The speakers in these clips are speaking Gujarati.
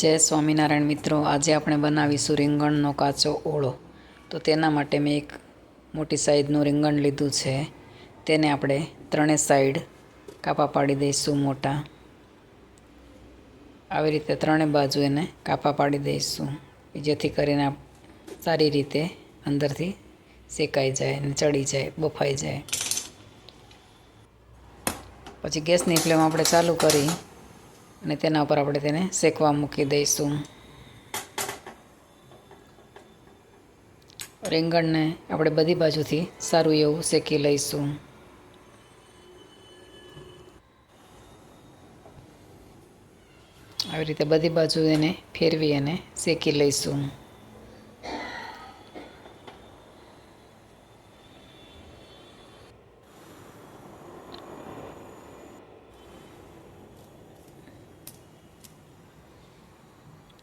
જય સ્વામિનારાયણ મિત્રો, આજે આપણે બનાવીશું રીંગણનો કાચો ઓળો. તો તેના માટે મેં એક મોટી સાઈઝનું રીંગણ લીધું છે. તેને આપણે ત્રણે સાઈડ કાપા પાડી દઈશું મોટા. આવી રીતે ત્રણે બાજુ એને કાપા પાડી દઈશું, જેથી કરીને સારી રીતે અંદરથી શેકાઈ જાય અને ચડી જાય, બફાઈ જાય. પછી ગેસની ફ્લેમ આપણે ચાલુ કરી અને તેના ઉપર આપણે તેને શેકવા મૂકી દઈશું. રીંગણને આપણે બધી બાજુથી સારું એવું શેકી લઈશું. આવી રીતે બધી બાજુ એને ફેરવી અને શેકી લઈશું.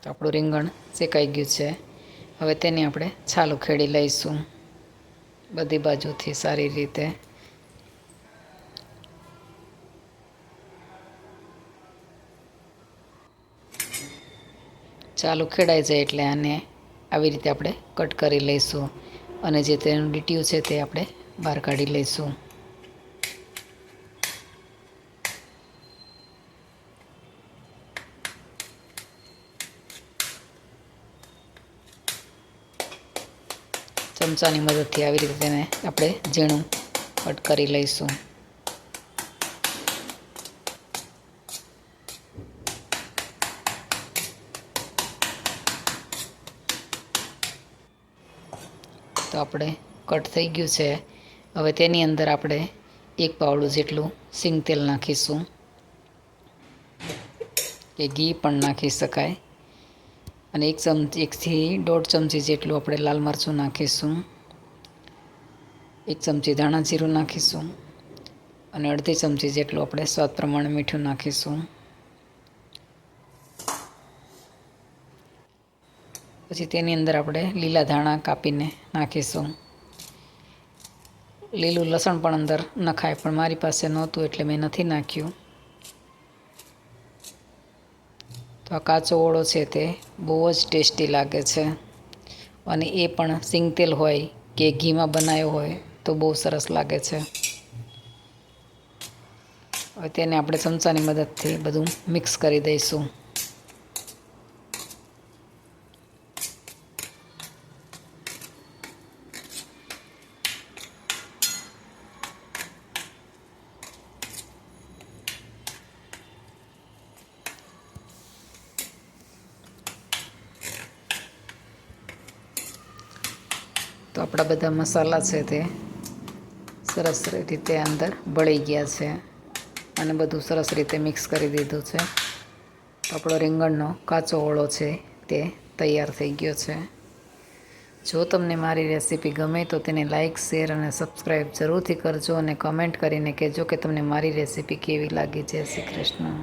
તો આપણું રીંગણ શેકાઈ ગયું છે. હવે તેની આપણે છાલ ઉખેડી લઈશું બધી બાજુથી સારી રીતે. છાલ ઉખેડાઈ જાય એટલે આને આવી રીતે આપણે કટ કરી લઈશું અને જે તેનું ડીટીયું છે તે આપણે બહાર કાઢી લઈશું. ચમચાની મદદથી આવી રીતે તેને આપણે ઝીણું કટ કરી લઈશું. તો આપણે કટ થઈ ગયું છે. હવે તેની અંદર આપણે 1 પાવડું જેટલું સિંગ તેલ નાખીશું, કે ઘી પણ નાખી શકાય. અને 1 થી 1.5 ચમચી જેટલું આપણે લાલ મરચું નાખીશું. 1 ચમચી ધાણા જીરું નાખીશું અને અડધી ચમચી જેટલું આપણે સ્વાદ પ્રમાણે મીઠું નાખીશું. પછી તેની અંદર આપણે લીલા ધાણા કાપીને નાખીશું. લીલું લસણ પણ અંદર નખાય, પણ મારી પાસે નહોતું એટલે મેં નથી નાખ્યું. તો આ કાચો ઓળો છે તે બહુ જ ટેસ્ટી લાગે છે, અને એ પણ સિંગ તેલ હોય કે ઘીમાં બનાવ્યો હોય તો બહુ સરસ લાગે છે. હવે તેને આપણે ચમચાની મદદથી બધું મિક્સ કરી દઈશું. તો આપણા બધા મસાલા છે તે સરસ રીતે અંદર ભળી ગયા છે અને બધું સરસ રીતે મિક્સ કરી દીધું છે. તો આપણો રીંગણનો કાચો ઓળો છે તે તૈયાર થઈ ગયો છે. જો તમને મારી રેસીપી ગમે તો તેને લાઇક, શેર અને સબસ્ક્રાઈબ જરૂરથી કરજો અને કમેન્ટ કરીને કહેજો કે તમને મારી રેસીપી કેવી લાગી. જય શ્રી કૃષ્ણ.